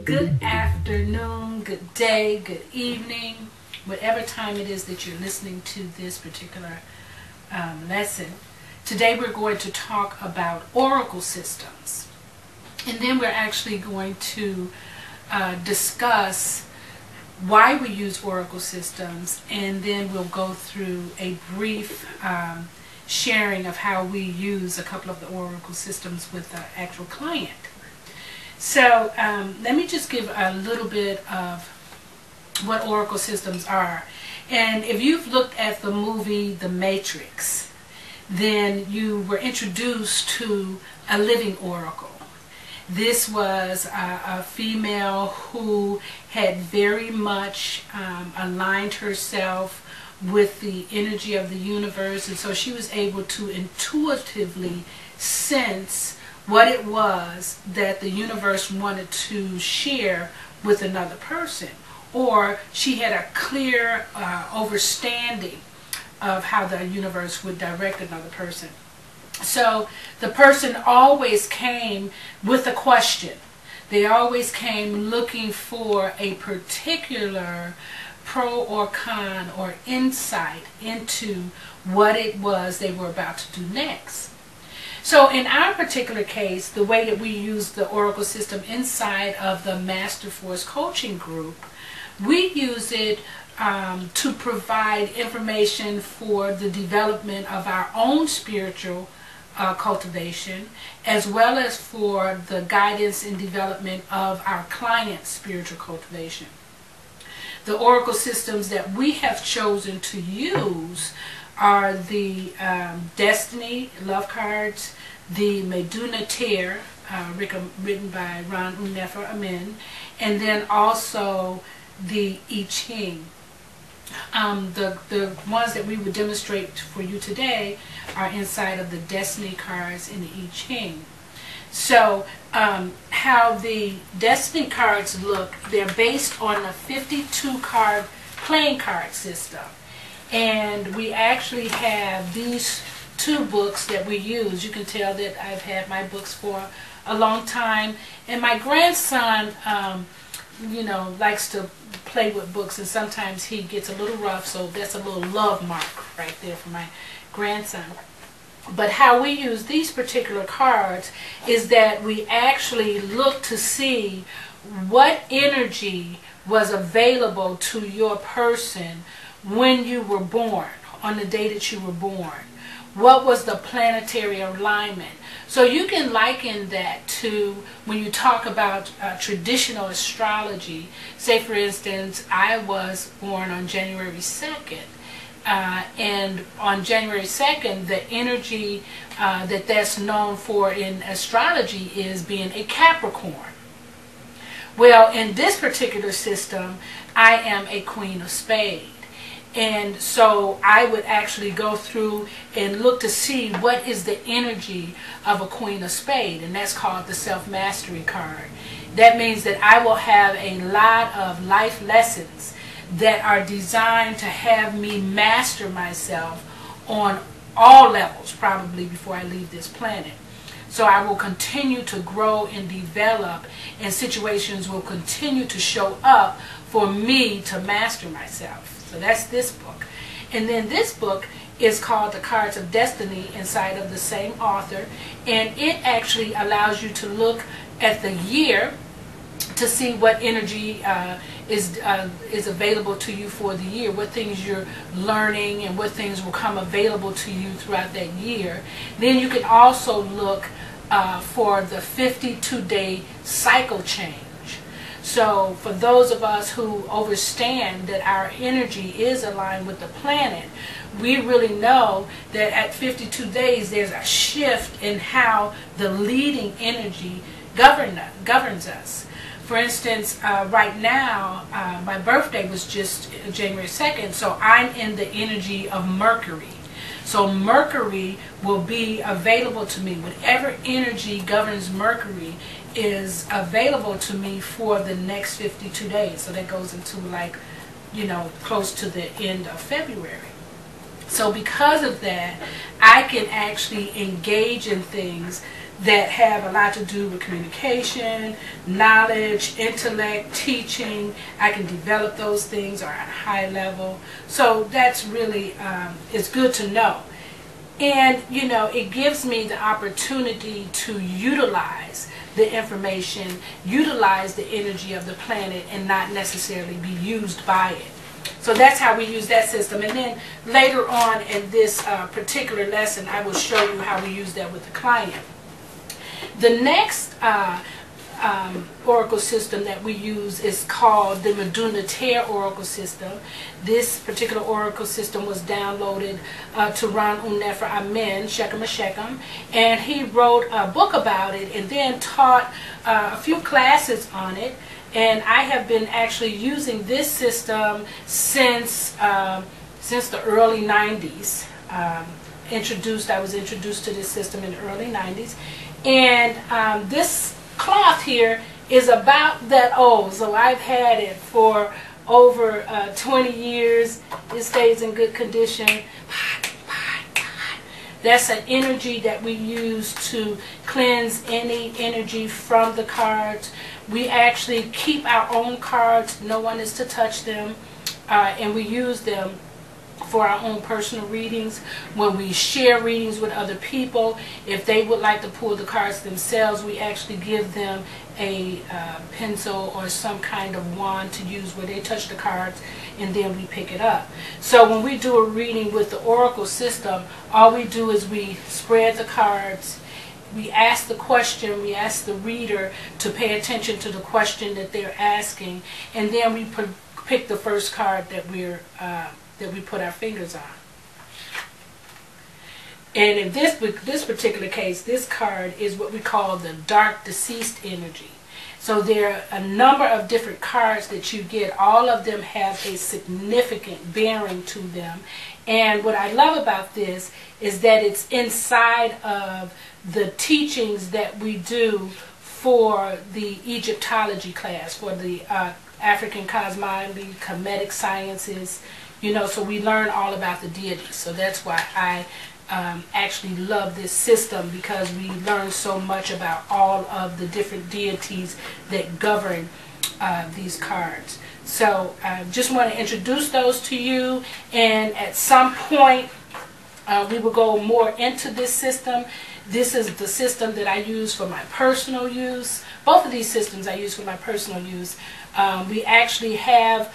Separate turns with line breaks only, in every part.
Good afternoon, good day, good evening, whatever time it is that you're listening to this particular lesson. Today we're going to talk about oracle systems. And then we're actually going to discuss why we use oracle systems, and then we'll go through a brief sharing of how we use a couple of the oracle systems with the actual client. So let me just give a little bit of what oracle systems are. And if you've looked at the movie The Matrix, then you were introduced to a living oracle. This was a female who had very much aligned herself with the energy of the universe, and so she was able to intuitively sense what it was that the universe wanted to share with another person, or she had a clear understanding of how the universe would direct another person. So the person always came with a question. They always came looking for a particular pro or con or insight into what it was they were about to do next. So in our particular case, the way that we use the oracle system inside of the Master Force Coaching Group, we use it to provide information for the development of our own spiritual cultivation, as well as for the guidance and development of our clients' spiritual cultivation. The oracle systems that we have chosen to use are the Destiny Love Cards, the Meduna Tear, written by Ron Unefer Amin, and then also the I Ching. The ones that we would demonstrate for you today are inside of the Destiny cards in the I Ching. So how the Destiny cards look, they're based on a 52 card playing card system. And we actually have these two books that we use. You can tell that I've had my books for a long time. And my grandson, likes to play with books, and sometimes he gets a little rough, so that's a little love mark right there for my grandson. But how we use these particular cards is that we actually look to see what energy was available to your person when you were born, on the day that you were born. What was the planetary alignment? So you can liken that to when you talk about traditional astrology. Say, for instance, I was born on January 2nd. And on January 2nd, the energy that's known for in astrology is being a Capricorn. Well, in this particular system, I am a Queen of Spades. And so I would actually go through and look to see what is the energy of a Queen of Spades, and that's called the Self-Mastery card. That means that I will have a lot of life lessons that are designed to have me master myself on all levels, probably before I leave this planet. So I will continue to grow and develop, and situations will continue to show up for me to master myself. So that's this book. And then this book is called The Cards of Destiny, inside of the same author. And it actually allows you to look at the year to see what energy is available to you for the year, what things you're learning and what things will come available to you throughout that year. Then you can also look for the 52-day cycle change. So for those of us who understand that our energy is aligned with the planet, we really know that at 52 days there's a shift in how the leading energy governs us. For instance, right now, my birthday was just January 2nd, so I'm in the energy of Mercury. So Mercury will be available to me. Whatever energy governs Mercury is available to me for the next 52 days. So that goes into, like, close to the end of February. So because of that, I can actually engage in things that have a lot to do with communication, knowledge, intellect, teaching. I can develop those things or at a high level. So that's really, it's good to know. And, you know, it gives me the opportunity to utilize the information, utilize the energy of the planet, and not necessarily be used by it. So that's how we use that system. And then later on in this particular lesson, I will show you how we use that with the client. The next oracle system that we use is called the Meduna Tear Oracle System. This particular oracle system was downloaded to Ron Unefer Amen, Shechem Shechem, and he wrote a book about it and then taught a few classes on it. And I have been actually using this system since the early 90s. I was introduced to this system in the early 90s. And this cloth here is about that old, so I've had it for over 20 years. It stays in good condition. That's an energy that we use to cleanse any energy from the cards. We actually keep our own cards. No one is to touch them, and we use them for our own personal readings. When we share readings with other people, if they would like to pull the cards themselves, we actually give them a pencil or some kind of wand to use where they touch the cards, and then we pick it up. So when we do a reading with the oracle system, all we do is we spread the cards, we ask the question, we ask the reader to pay attention to the question that they're asking, and then we pick the first card that we put our fingers on. And in this particular case, this card is what we call the dark deceased energy. So there are a number of different cards that you get. All of them have a significant bearing to them. And what I love about this is that it's inside of the teachings that we do for the Egyptology class, for the African cosmology, Kemetic sciences, you know, so we learn all about the deities. So that's why I actually love this system, because we learn so much about all of the different deities that govern these cards. So I just want to introduce those to you, and at some point we will go more into this system. This is the system that I use for my personal use. Both of these systems I use for my personal use. We actually have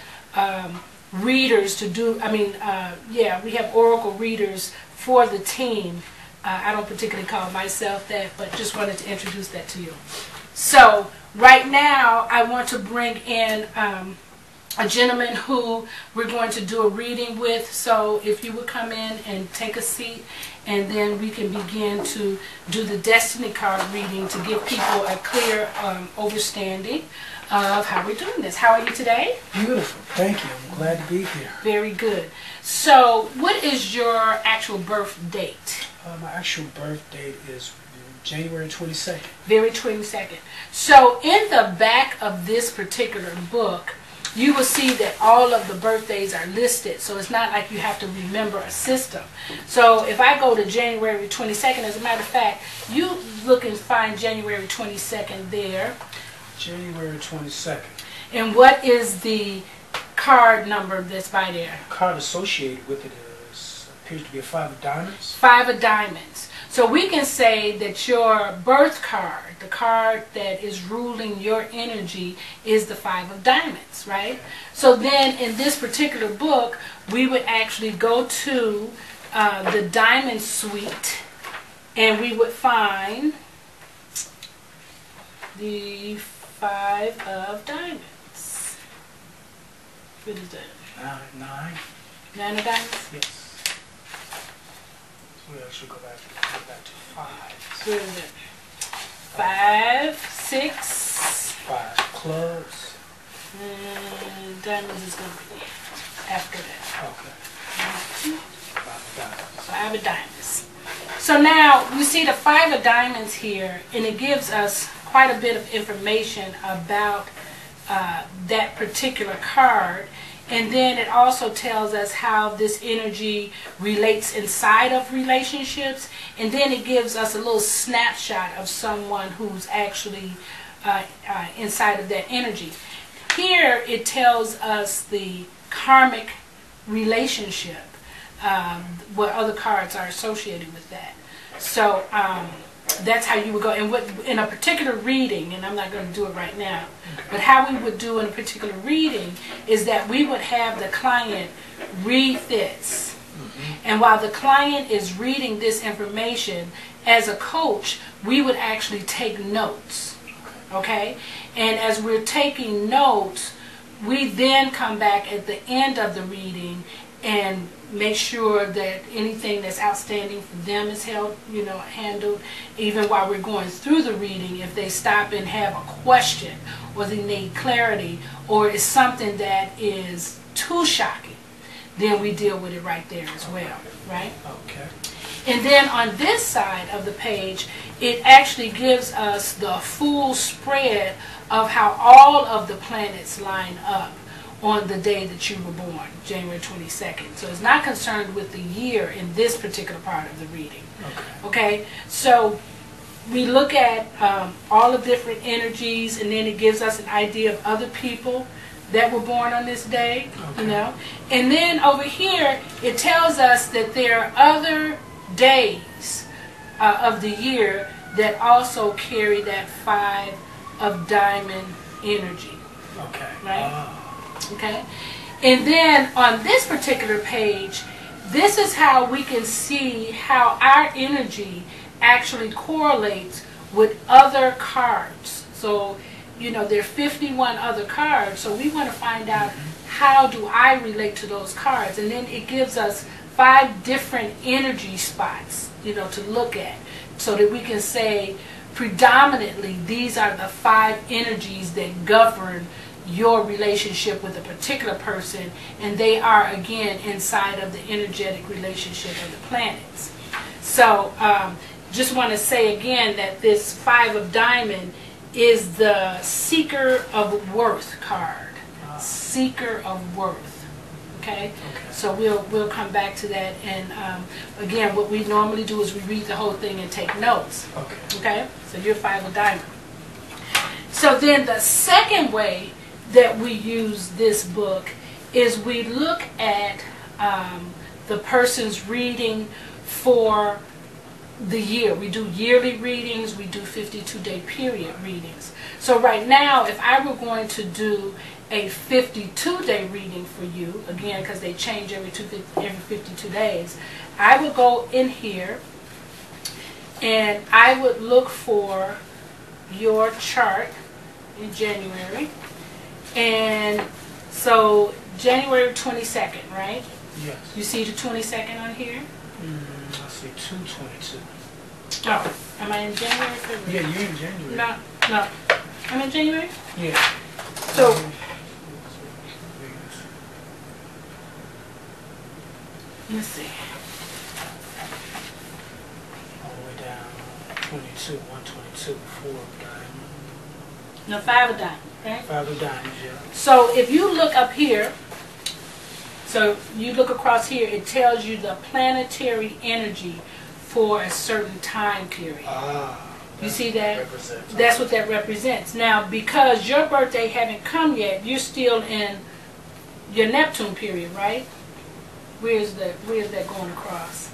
readers to do, we have oracle readers for the team. I don't particularly call myself that, but just wanted to introduce that to you. So right now I want to bring in a gentleman who we're going to do a reading with. So if you would come in and take a seat, and then we can begin to do the destiny card reading to give people a clear understanding of how we're doing this. How are you today?
Beautiful. Thank you. I'm glad to be here.
Very good. So what is your actual birth date?
My actual birth date is January 22nd.
Very 22nd. So in the back of this particular book, you will see that all of the birthdays are listed. So it's not like you have to remember a system. So if I go to January 22nd, as a matter of fact, you look and find January 22nd there.
January 22nd.
And what is the card number that's by there?
The card associated with it appears to be a 5 of diamonds.
5 of diamonds. So we can say that your birth card, the card that is ruling your energy, is the 5 of diamonds, right? So then in this particular book, we would actually go to the diamond suite, and we would find the 5 of diamonds. What is that?
9.
9 of diamonds?
Yes. We actually go back to 5.
Where is it? 5, 6.
5 clubs.
And diamonds is going to be after that.
Okay. 5 of diamonds.
5 of diamonds. So now you see the 5 of diamonds here, and it gives us quite a bit of information about that particular card. And then it also tells us how this energy relates inside of relationships. And then it gives us a little snapshot of someone who's actually inside of that energy. Here it tells us the karmic relationship, what other cards are associated with that. So that's how you would go. And what, in a particular reading, and I'm not going to do it right now, but how we would do in a particular reading is that we would have the client read this. And while the client is reading this information, as a coach, we would actually take notes. Okay? And as we're taking notes, we then come back at the end of the reading and make sure that anything that's outstanding for them is handled. Even while we're going through the reading, if they stop and have a question or they need clarity or it's something that is too shocking, then we deal with it right there as well, right?
Okay.
And then on this side of the page, it actually gives us the full spread of how all of the planets line up on the day that you were born, January 22nd. So it's not concerned with the year in this particular part of the reading. Okay? So we look at all the different energies, and then it gives us an idea of other people that were born on this day, you know. And then over here, it tells us that there are other days of the year that also carry that 5 of diamond energy.
Okay.
Right? Okay. And then on this particular page, this is how we can see how our energy actually correlates with other cards. So, you know, there are 51 other cards, so we want to find out how do I relate to those cards. And then it gives us 5 different energy spots, you know, to look at, so that we can say predominantly these are the 5 energies that govern your relationship with a particular person, and they are again inside of the energetic relationship of the planets. So just want to say again that this 5 of diamond is the Seeker of Worth card. Seeker of Worth. Okay? So we'll come back to that, and again, what we normally do is we read the whole thing and take notes. Okay? So you're 5 of diamond. So then the second way that we use this book is we look at the person's reading for the year. We do yearly readings, we do 52-day period readings. So right now, if I were going to do a 52-day reading for you, again, because they change every 52 days, I would go in here and I would look for your chart in January. And so January 22nd, right?
Yes.
You see the 22nd on here?
I see 2/22.
Oh, am I in January? February?
Yeah, you're in January.
No. I'm in January?
Yeah.
So, let's see.
All the way down 22, 122, 4 of diamond.
No, 5 of diamond, right?
5 of diamonds, yeah.
So if you look up here, so you look across here, it tells you the planetary energy for a certain time period. You see that? That's what that represents. Now, because your birthday haven't come yet, you're still in your Neptune period, right? Where's that going across?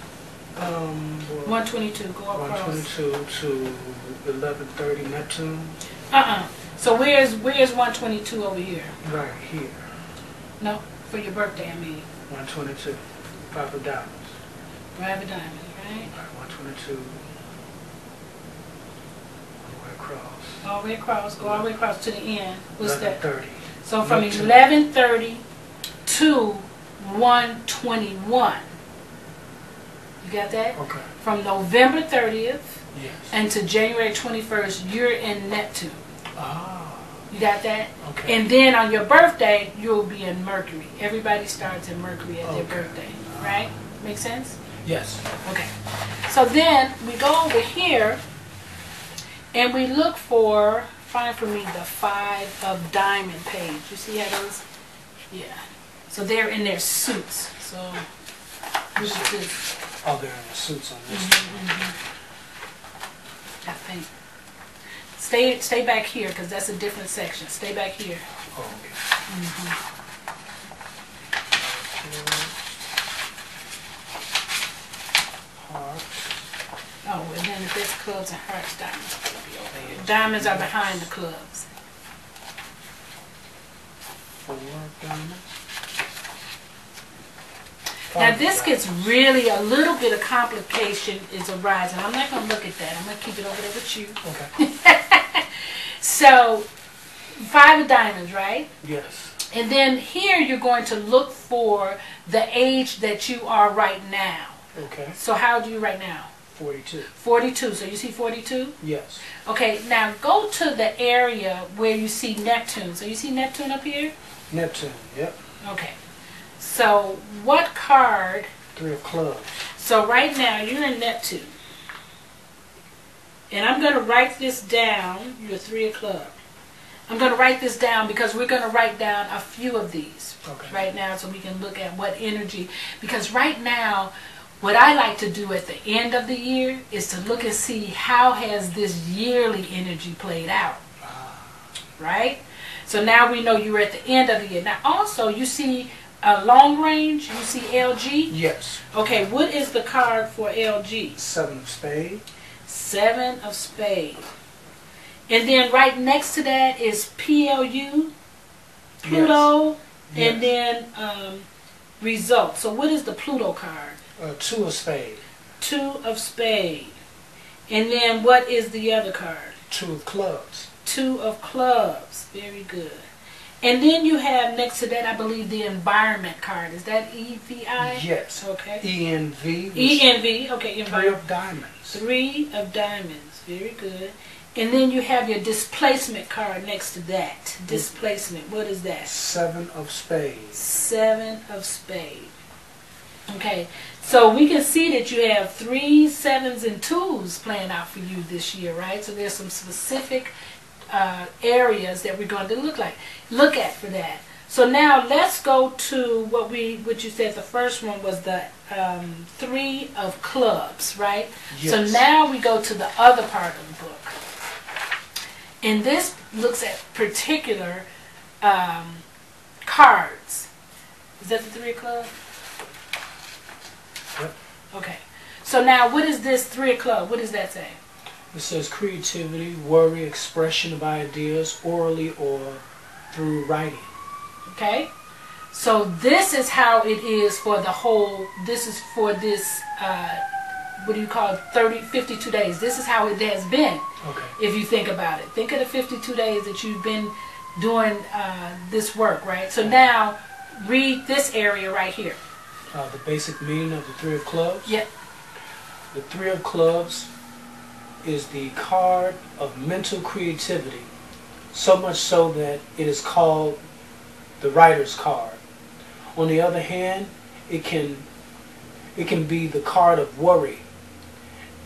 122, go across.
122 to 11:30 Neptune.
So where's 122 over here?
Right here.
No, for your birthday, I mean.
122. 5 of diamonds.
5 of diamond, right?
122.
All the way across. Go all the way across to the end. What's that?
11:30.
So from 11:30 to 121. You got that?
Okay.
From November 30th
Yes.
and to January 21st, you're in Neptune. You got that?
Okay.
And then on your birthday, you'll be in Mercury. Everybody starts in Mercury at their birthday, right? Make sense?
Yes.
Okay. So then we go over here and we look for, find for me the 5 of diamond page. You see how those? Yeah. So they're in their suits. So what is this?
Oh, they're in the suits on this
I think. Stay back here because that's a different section. Stay back here.
Oh, okay. Hearts.
Oh, and then if there's clubs and hearts, diamonds are going to be over here. Diamonds are behind the clubs.
4 diamonds.
Now this gets really a little bit of complication is arising. I'm not going to look at that. I'm going to keep it over there with you.
Okay.
So 5 of diamonds, right?
Yes.
And then here you're going to look for the age that you are right now.
Okay.
So how old are you right now?
42.
42. So you see 42?
Yes.
Okay, now go to the area where you see Neptune. So you see Neptune up here?
Neptune, yep.
Okay. So what card?
3 of clubs.
So right now you're in Neptune. And I'm going to write this down. You're 3 of clubs. I'm going to write this down because we're going to write down a few of these right now so we can look at what energy. Because right now, what I like to do at the end of the year is to look and see how has this yearly energy played out. Right? So now we know you're at the end of the year. Now also, you see long range? You see LG?
Yes.
Okay, what is the card for LG?
7 of spades.
7 of spades. And then right next to that is PLU, Pluto,
yes.
and then result. So what is the Pluto card?
2 of spades.
2 of spades. And then what is the other card?
2 of clubs.
2 of clubs. Very good. And then you have next to that, I believe, the environment card. Is that EVI?
Yes.
Okay.
ENV.
ENV. Okay.
3 of diamonds.
3 of diamonds. Very good. And then you have your displacement card next to that. Displacement. What is that?
7 of spades.
7 of spades. Okay. So we can see that you have 3 7s and 2s playing out for you this year, right? So there's some specific areas that we're going to look at for that. So now let's go to what you said. The first one was the 3 of clubs, right?
Yes.
So now we go to the other part of the book. And this looks at particular cards. Is that the 3 of clubs?
Yep.
Okay. So now what is this 3 of clubs? What does that say?
It says creativity, worry, expression of ideas, orally or through writing.
Okay. So this is how it is for the whole, this is for this, what do you call it, 52 days. This is how it has been.
Okay.
If you think about it. Think of the 52 days that you've been doing this work, right? So now, read this area right here.
The basic meaning of the 3 of clubs?
Yep.
The 3 of clubs is the card of mental creativity, so much so that it is called the writer's card. On the other hand, it can be the card of worry,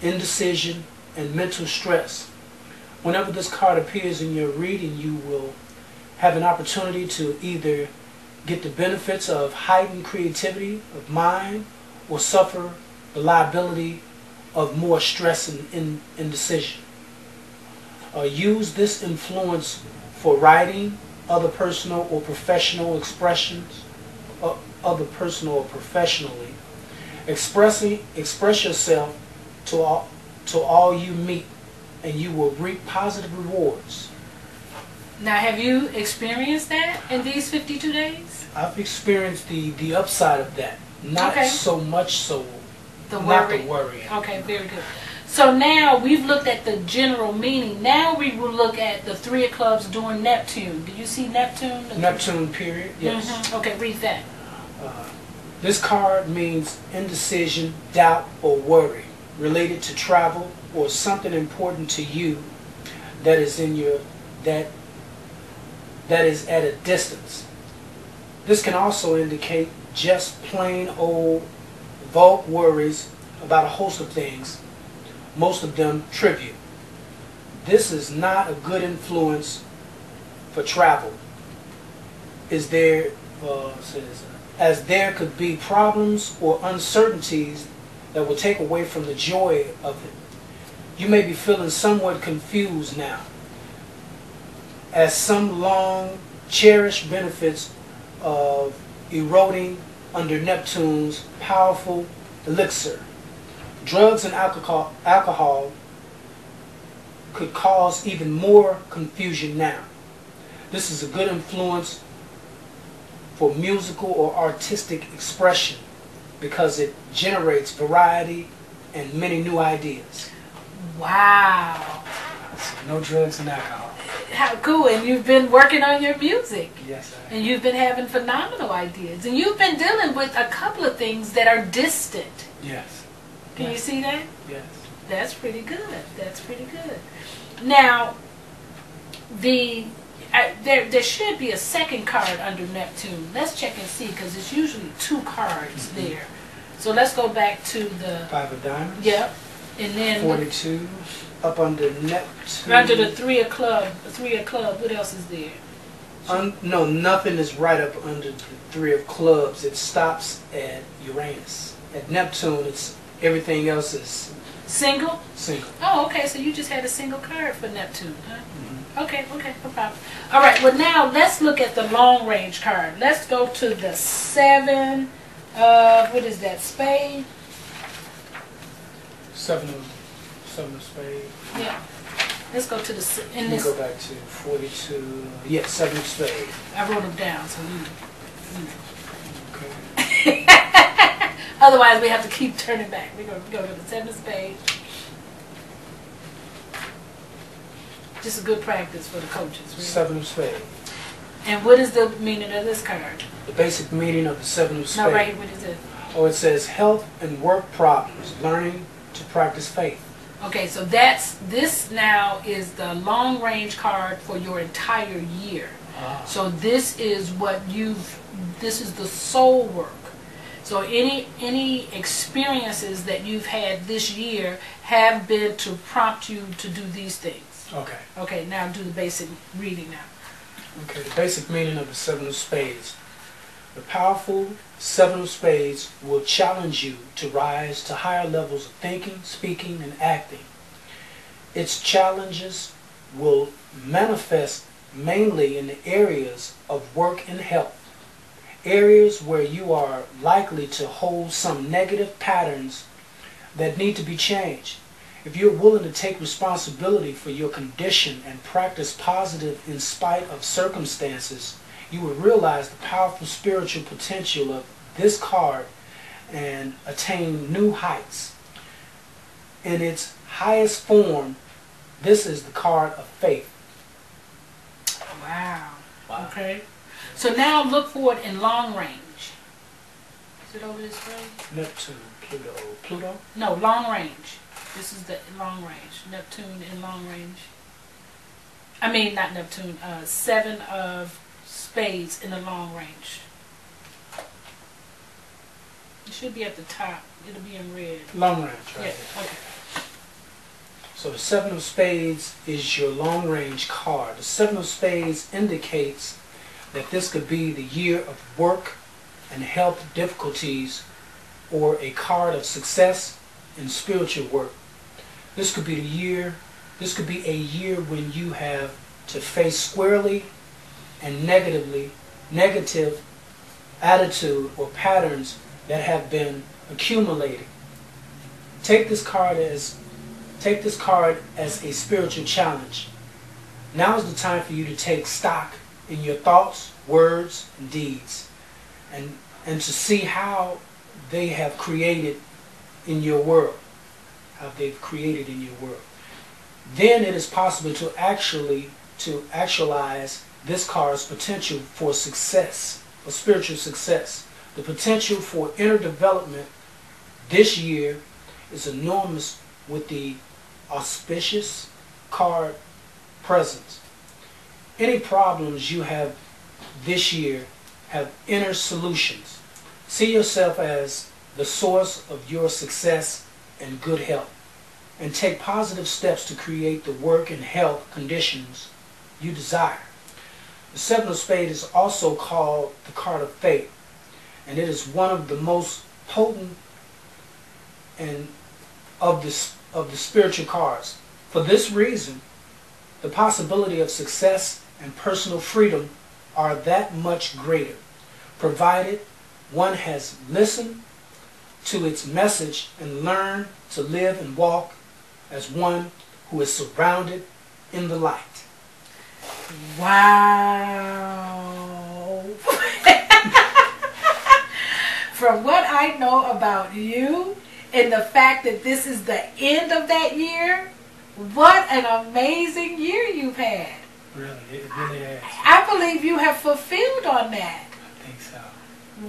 indecision, and mental stress. Whenever this card appears in your reading, you will have an opportunity to either get the benefits of heightened creativity of mind or suffer the liability of more stress and indecision. Use this influence for writing, other personal or professional expressions, other personal or professionally. Express yourself to all you meet, and you will reap positive rewards.
Now, have you experienced that in these 52 days?
I've experienced the upside of that. Not so much so. Not the worry.
Okay, very good. So now we've looked at the general meaning. Now we will look at the 3 of clubs during Neptune. Do you see Neptune?
Neptune period, yes.
Mm-hmm. Okay, read that.
This card means indecision, doubt, or worry related to travel or something important to you that is that is at a distance. This can also indicate just plain old vague worries about a host of things, most of them trivial. This is not a good influence for travel. Is there, says, as there could be problems or uncertainties that will take away from the joy of it. You may be feeling somewhat confused now, as some long cherished benefits of eroding under Neptune's powerful elixir. Drugs and alcohol could cause even more confusion now. This is a good influence for musical or artistic expression because it generates variety and many new ideas.
Wow.
So no drugs and alcohol.
How cool. And you've been working on your music.
Yes, I have.
And you've been having phenomenal ideas. And you've been dealing with a couple of things that are distant.
Yes.
Can you see that?
Yes.
That's pretty good. That's pretty good. Now, there should be a second card under Neptune. Let's check and see, because it's usually two cards there. So let's go back to the
5 of diamonds.
Yep. And then
42 up under Neptune.
under the 3 of club. What else is there?
No, nothing is right up under the 3 of clubs. It stops at Uranus. At Neptune, it's everything else is
Single?
single.
Oh, okay. So you just had a single card for Neptune, huh? Okay, no problem. All right, well now let's look at the long range card. Let's go to the 7 of, what is that, spade?
7 of spades.
Yeah. Let's go to the, in
You
this,
go back to 42. Yes, 7 of spades.
I wrote them down, so you
Okay.
otherwise we have to keep turning back. We're going to go to the 7 of spades. Just a good practice for the coaches. Really.
7 of spades.
And what is the meaning of this card?
The basic meaning of the 7 of spades.
No, right here, what is it?
Oh, it says health and work problems, learning to practice faith.
Okay, so this now is the long range card for your entire year. So this is this is the soul work. So any experiences that you've had this year have been to prompt you to do these things.
Okay.
Okay, now do the basic reading now.
Okay, the basic meaning of the 7 of spades. The powerful 7 of spades will challenge you to rise to higher levels of thinking, speaking, and acting. Its challenges will manifest mainly in the areas of work and health, areas where you are likely to hold some negative patterns that need to be changed. If you're willing to take responsibility for your condition and practice positive in spite of circumstances, you will realize the powerful spiritual potential of this card and attain new heights. In its highest form, this is the card of faith.
Wow. Okay. So now look for it in long range. Is it over this way?
Neptune, Pluto. Pluto?
No, long range. This is the long range. Neptune in long range. I mean, not Neptune. 7 of spades in the long range. It should be at the top. It'll be in red.
Long range, right?
Yeah, okay.
So the 7 of spades is your long range card. The 7 of spades indicates that this could be the year of work and health difficulties, or a card of success in spiritual work. This could be the year, this could be a year when you have to face squarely and negative attitude or patterns that have been accumulating. Take this card as a spiritual challenge. Now is the time for you to take stock in your thoughts, words, and deeds, and to see how they have created in your world. How they've created in your world. Then it is possible to actualize this card's potential for success, for spiritual success. The potential for inner development this year is enormous with the auspicious card present. Any problems you have this year have inner solutions. See yourself as the source of your success and good health, and take positive steps to create the work and health conditions you desire. The 7 of spades is also called the card of faith. and it is one of the most potent and of the spiritual cards. For this reason, the possibility of success and personal freedom are that much greater, provided one has listened to its message and learned to live and walk as one who is surrounded in the light.
Wow. From what I know about you and the fact that this is the end of that year, what an amazing year you've had.
Really, it really has.
I believe you have fulfilled on that.
I think so.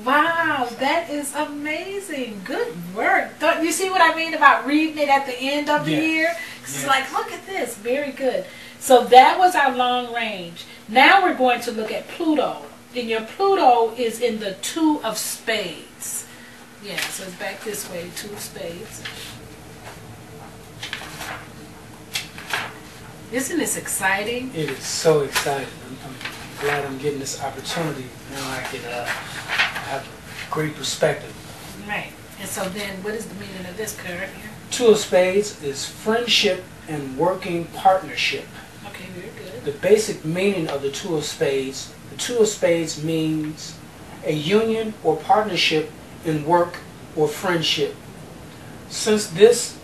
Wow, that is amazing. Good work. Don't you see what I mean about reading it at the end of the year? It's like, look at this. Very good. So that was our long range. Now we're going to look at Pluto. And your Pluto is in the 2 of spades. Yeah, so it's back this way, 2 of spades. Isn't this exciting?
It is so exciting. I'm glad I'm getting this opportunity. Now I can have a great perspective.
Right. And so then, what is the meaning of this card here?
2 of spades is friendship and working partnership.
Okay, very good.
The basic meaning of the 2 of spades, the 2 of spades means a union or partnership in work or friendship. Since this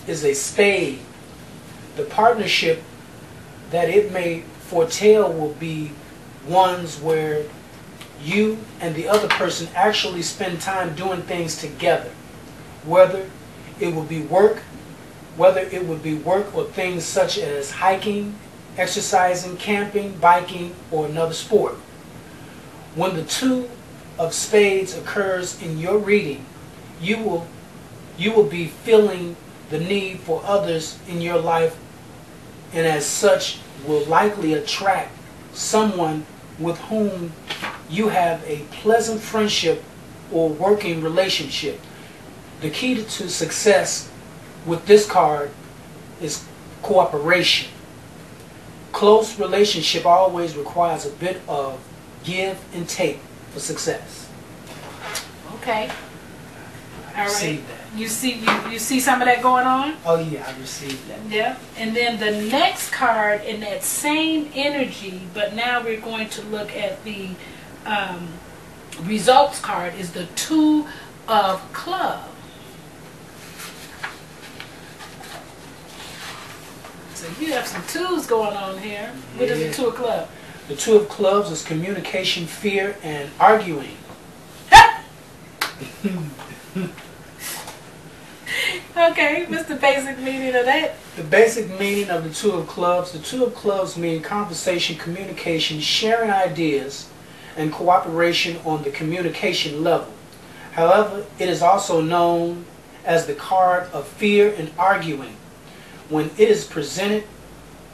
is a spade, the partnership that it may foretell will be ones where you and the other person actually spend time doing things together, whether it would be work or things such as hiking, exercising, camping, biking, or another sport. When the 2 of spades occurs in your reading, you will be feeling the need for others in your life, and as such will likely attract someone with whom you have a pleasant friendship or working relationship. The key to success with this card is cooperation. Close relationship always requires a bit of give and take for success.
Okay. All right.
Received that.
You see some of that going on?
Oh yeah, I received that.
Yeah. And then the next card in that same energy, but now we're going to look at the results card, is the 2 of clubs. So you have some 2s going on here. What is the 2 of clubs?
The 2 of clubs is communication, fear, and arguing.
Okay, what's the basic meaning of that?
The basic meaning of the 2 of clubs. The 2 of clubs mean conversation, communication, sharing ideas, and cooperation on the communication level. However, it is also known as the card of fear and arguing. When it is presented,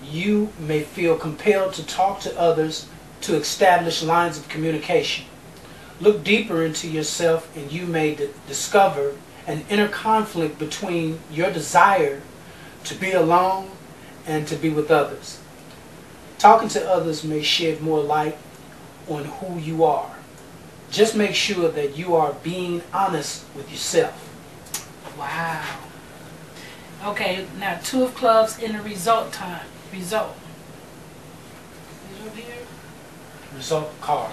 you may feel compelled to talk to others to establish lines of communication. Look deeper into yourself and you may discover an inner conflict between your desire to be alone and to be with others. Talking to others may shed more light on who you are. Just make sure that you are being honest with yourself.
Wow. Okay, now 2 of clubs in the result time. Result. Here?
Result card.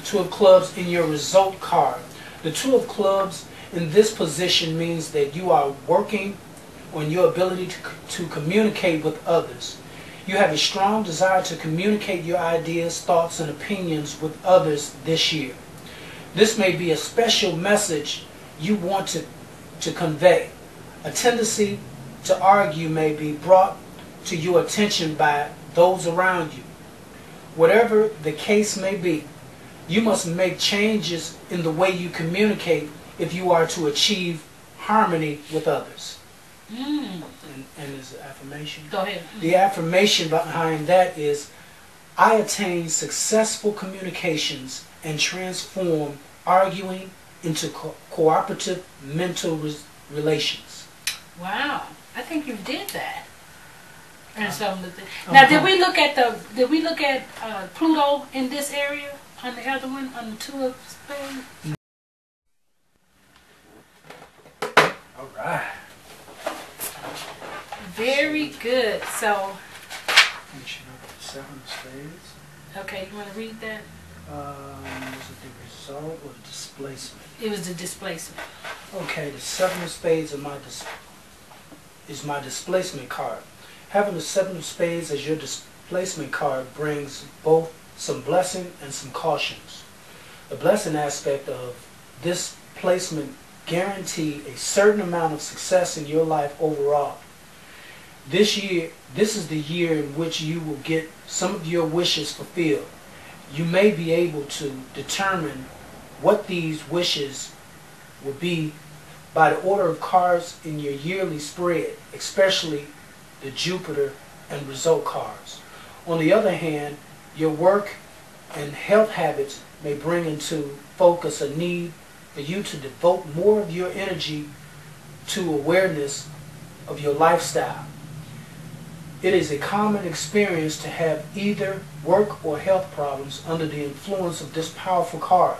2 of clubs in your result card. The 2 of clubs in this position means that you are working on your ability to communicate with others. You have a strong desire to communicate your ideas, thoughts, and opinions with others this year. This may be a special message you want to convey. A tendency to argue may be brought to your attention by those around you. Whatever the case may be, you must make changes in the way you communicate if you are to achieve harmony with others. And there's an affirmation.
Go ahead.
The affirmation behind that is, I attain successful communications and transform arguing into cooperative mental relations.
Wow, I think you did that. And so, now, did we look at Pluto in this area on the other one, on the 2 of spades? Very good. So,
Mention of the 7 of spades.
okay, you want to read that?
Was it the result or the displacement?
It was the displacement.
Okay, the 7 of spades is my displacement card. Having the 7 of spades as your displacement card brings both some blessing and some cautions. The blessing aspect of this placement guarantee a certain amount of success in your life overall. This is the year in which you will get some of your wishes fulfilled. You may be able to determine what these wishes will be by the order of cards in your yearly spread, especially the Jupiter and result cards. On the other hand, your work and health habits may bring into focus a need for you to devote more of your energy to awareness of your lifestyle. It is a common experience to have either work or health problems under the influence of this powerful card.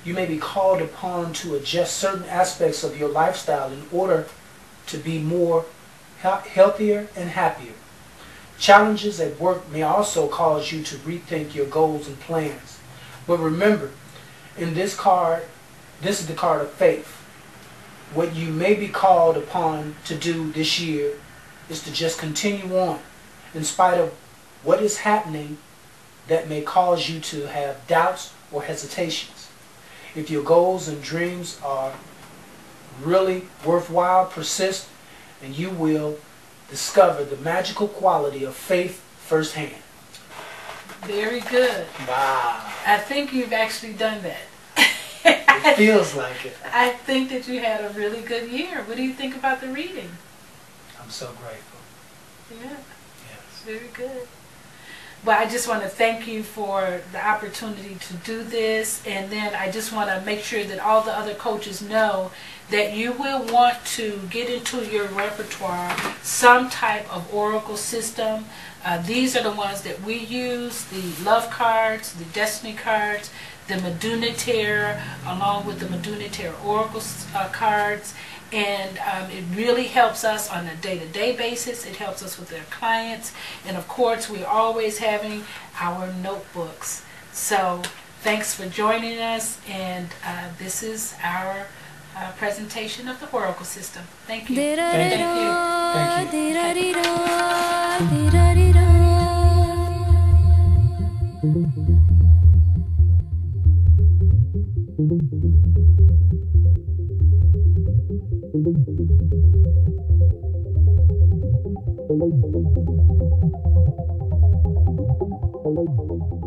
You may be called upon to adjust certain aspects of your lifestyle in order to be more healthier and happier. Challenges at work may also cause you to rethink your goals and plans. But remember, in this card, this is the card of faith. What you may be called upon to do this year is to just continue on in spite of what is happening that may cause you to have doubts or hesitations. If your goals and dreams are really worthwhile, persist, and you will discover the magical quality of faith firsthand.
Very good.
Wow.
I think you've actually done that.
It feels like it.
I think that you had a really good year. What do you think about the reading?
I'm so grateful.
Yeah.
Yes.
Very good. Well, I just want to thank you for the opportunity to do this, and then I just want to make sure that all the other coaches know that you will want to get into your repertoire some type of oracle system. These are the ones that we use, the love cards, the destiny cards, the Maduniter, along with the Maduniter oracle cards. And it really helps us on a day-to-day basis. It helps us with our clients. And of course, we're always having our notebooks. So thanks for joining us. And this is our presentation of the Oracle system. Thank you.
Thank you. Thank you.